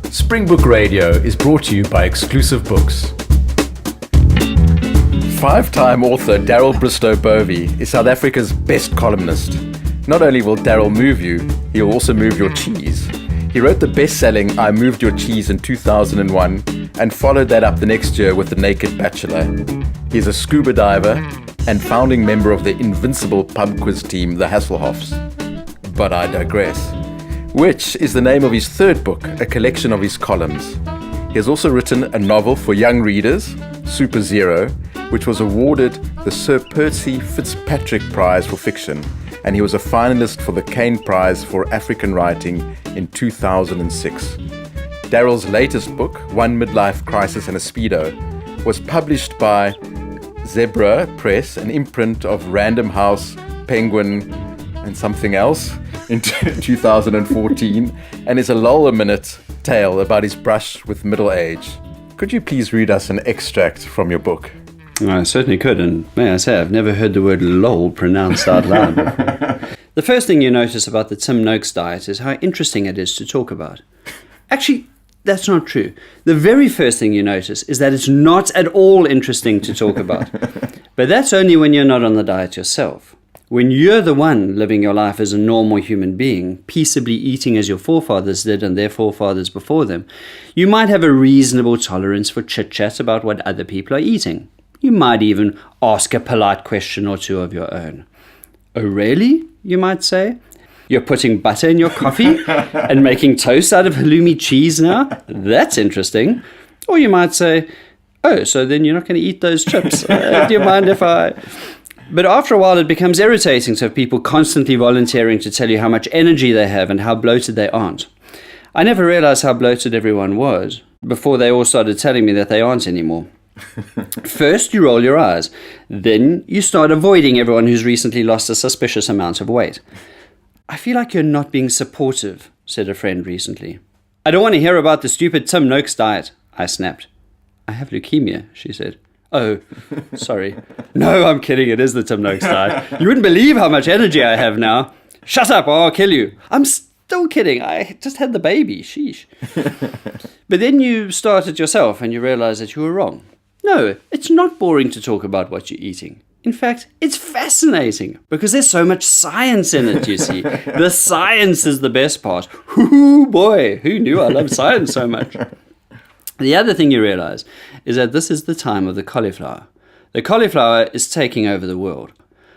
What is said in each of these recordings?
Springbook Radio is brought to you by Exclusive Books. Five-time author Daryl Bristow-Bovey is South Africa's best columnist. Not only will Daryl move you, he'll also move your cheese. He wrote the best-selling I Moved Your Cheese in 2001 and followed that up the next year with The Naked Bachelor. He's a scuba diver and founding member of the invincible pub quiz team, the Hasselhoffs. But I digress. Which is the name of his third book, a collection of his columns. He has also written a novel for young readers, Super Zero, which was awarded the Sir Percy Fitzpatrick Prize for Fiction, and he was a finalist for the Caine Prize for African Writing in 2006. Daryl's latest book, One Midlife Crisis and a Speedo, was published by Zebra Press, an imprint of Random House, Penguin, and something else, in 2014, and is a lull-a-minute tale about his brush with middle age. Could you please read us an extract from your book? I certainly could, and may I say, I've never heard the word lol pronounced out loud before. The first thing you notice about the Tim Noakes diet is how interesting it is to talk about. Actually, that's not true. The very first thing you notice is that it's not at all interesting to talk about. But that's only when you're not on the diet yourself. When you're the one living your life as a normal human being, peaceably eating as your forefathers did and their forefathers before them, you might have a reasonable tolerance for chit-chat about what other people are eating. You might even ask a polite question or two of your own. Oh, really? You might say. You're putting butter in your coffee and making toast out of halloumi cheese now? That's interesting. Or you might say, oh, so then you're not going to eat those chips. Do you mind if I... But after a while, it becomes irritating to have people constantly volunteering to tell you how much energy they have and how bloated they aren't. I never realized how bloated everyone was before they all started telling me that they aren't anymore. First, you roll your eyes. Then you start avoiding everyone who's recently lost a suspicious amount of weight. I feel like you're not being supportive, said a friend recently. I don't want to hear about the stupid Tim Noakes diet, I snapped. I have leukemia, she said. Oh, sorry. No, I'm kidding. It is the Tim Noakes diet. You wouldn't believe how much energy I have now. Shut up or I'll kill you. I'm still kidding. I just had the baby. Sheesh. But then you start it yourself and you realize that you were wrong. No, it's not boring to talk about what you're eating. In fact, it's fascinating because there's so much science in it, you see. The science is the best part. Ooh, boy, who knew I loved science so much? The other thing you realize is that this is the time of the cauliflower. The cauliflower is taking over the world.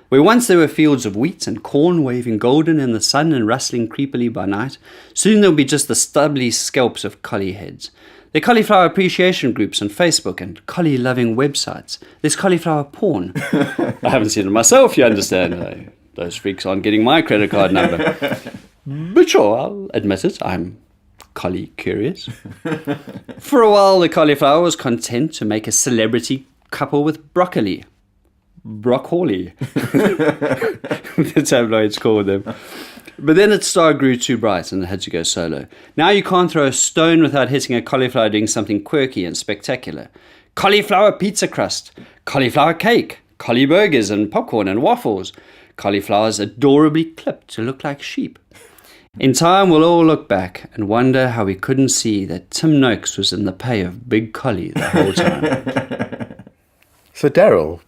Where once there were fields of wheat and corn waving golden in the sun and rustling creepily by night, soon there'll be just the stubbly scalps of collie heads. There are cauliflower appreciation groups on Facebook and collie-loving websites. There's cauliflower porn. I haven't seen it myself, you understand. Those freaks aren't getting my credit card number. But sure, I'll admit it, I'm collie curious. For a while, the cauliflower was content to make a celebrity couple with broccoli. Broccoli. The tabloids called them. But then its star grew too bright and it had to go solo. Now you can't throw a stone without hitting a cauliflower doing something quirky and spectacular. Cauliflower pizza crust, cauliflower cake, cauli burgers and popcorn and waffles. Cauliflowers adorably clipped to look like sheep. In time, we'll all look back and wonder how we couldn't see that Tim Noakes was in the pay of Big Collie the whole time. So, Daryl,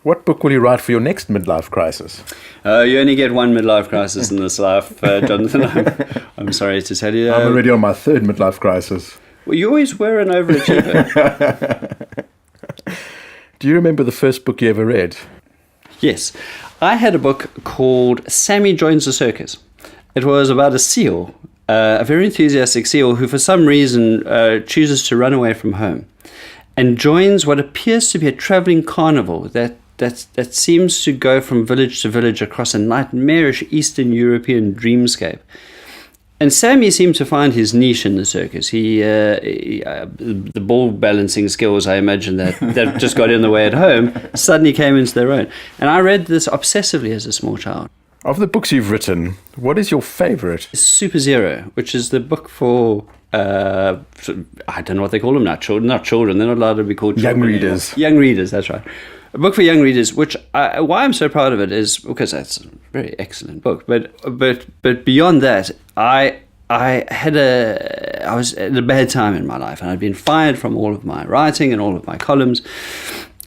what book will you write for your next midlife crisis? You only get one midlife crisis in this life, Jonathan. I'm sorry to tell you. I'm already on my third midlife crisis. Well, you always were an overachiever. Do you remember the first book you ever read? Yes. I had a book called Sammy Joins the Circus. It was about a seal, a very enthusiastic seal who for some reason chooses to run away from home and joins what appears to be a traveling carnival that seems to go from village to village across a nightmarish Eastern European dreamscape. And Sammy seemed to find his niche in the circus. The ball balancing skills, I imagine, that just got in the way at home, suddenly came into their own. And I read this obsessively as a small child. Of the books you've written, what is your favorite? Super Zero, which is the book for, I don't know what they call them now, not children, they're not allowed to be called children. Young readers. Anymore. Young readers, that's right. A book for young readers, which why I'm so proud of it is because that's a very excellent book. But beyond that, I I was at a bad time in my life, and I'd been fired from all of my writing and all of my columns.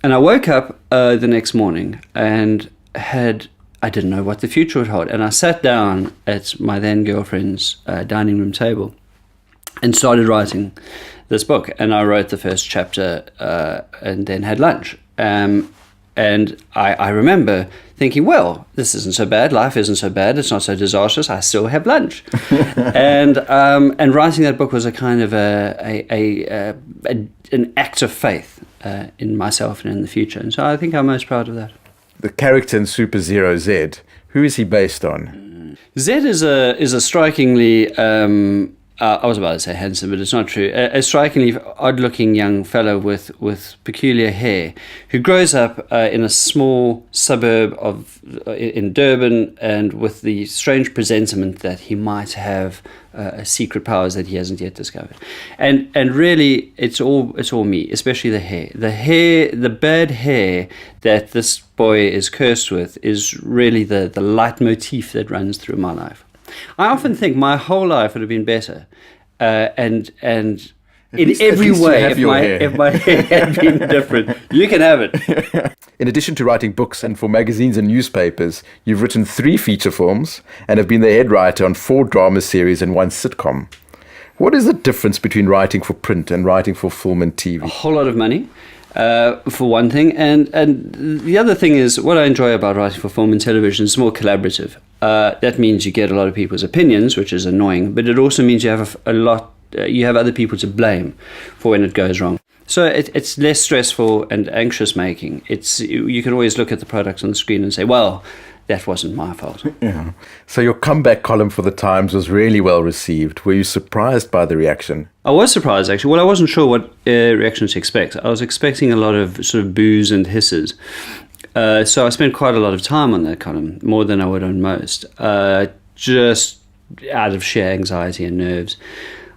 And I woke up the next morning and I didn't know what the future would hold. And I sat down at my then girlfriend's dining room table and started writing this book. And I wrote the first chapter and then had lunch. And I remember thinking, well, this isn't so bad. Life isn't so bad. It's not so disastrous. I still have lunch. and writing that book was a kind of an act of faith in myself and in the future. And so I think I'm most proud of that. The character in Super Zero, Zed, who is he based on? Zed is a strikingly, I was about to say handsome, but it's not true, a strikingly odd-looking young fellow with peculiar hair who grows up in a small suburb in Durban, and with the strange presentiment that he might have secret powers that he hasn't yet discovered. And really, it's all me, especially the hair. The bad hair that this boy is cursed with is really the leitmotif that runs through my life. I often think my whole life would have been better, and in every way, if my hair had been different. You can have it. In addition to writing books and for magazines and newspapers, you've written 3 feature films and have been the head writer on 4 drama series and 1 sitcom. What is the difference between writing for print and writing for film and TV? A whole lot of money. For one thing, and the other thing is, what I enjoy about writing for film and television is more collaborative. That means you get a lot of people's opinions, which is annoying, but it also means you have you have other people to blame for when it goes wrong. So it's less stressful and anxious making. You can always look at the product on the screen and say, well, that wasn't my fault. Yeah. So your comeback column for The Times was really well received. Were you surprised by the reaction? I was surprised, actually. Well, I wasn't sure what reaction to expect. I was expecting a lot of sort of boos and hisses. So I spent quite a lot of time on that column, more than I would on most, just out of sheer anxiety and nerves,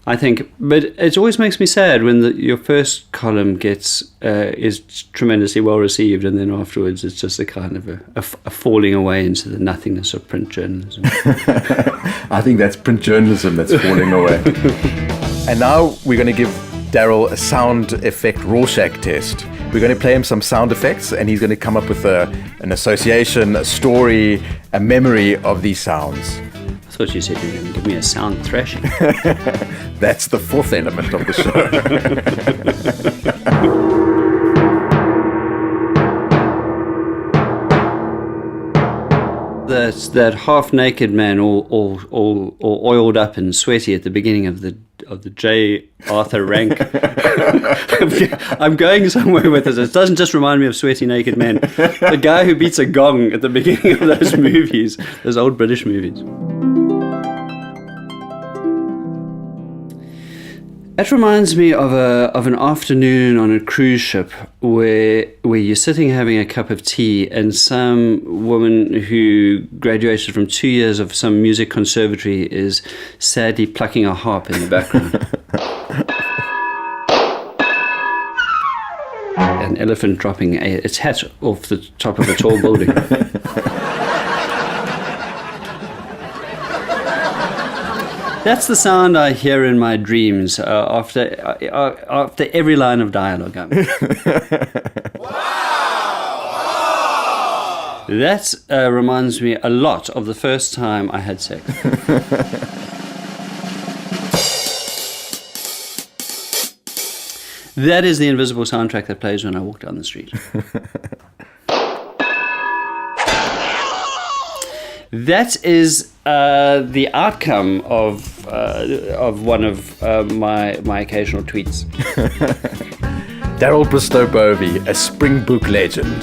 I think. But it always makes me sad when your first column is tremendously well received, and then afterwards it's just a kind of a falling away into the nothingness of print journalism. I think that's print journalism that's falling away. And now we're going to give Daryl a sound effect Rorschach test. We're going to play him some sound effects, and he's going to come up with an association, a story, a memory of these sounds. I thought you said you were going to give me a sound thrashing. That's the 4th element of the show. That half-naked man, all oiled up and sweaty at the beginning of the J. Arthur Rank. I'm going somewhere with this. It doesn't just remind me of Sweaty Naked Men. The guy who beats a gong at the beginning of those movies, those old British movies. That reminds me of an afternoon on a cruise ship where you're sitting having a cup of tea, and some woman who graduated from 2 years of some music conservatory is sadly plucking a harp in the background. An elephant dropping its hat off the top of a tall building. That's the sound I hear in my dreams after every line of dialogue. Wow! That reminds me a lot of the first time I had sex. That is the invisible soundtrack that plays when I walk down the street. That is the outcome of one of my occasional tweets. Daryl Bristow-Bovey, a Springbook legend.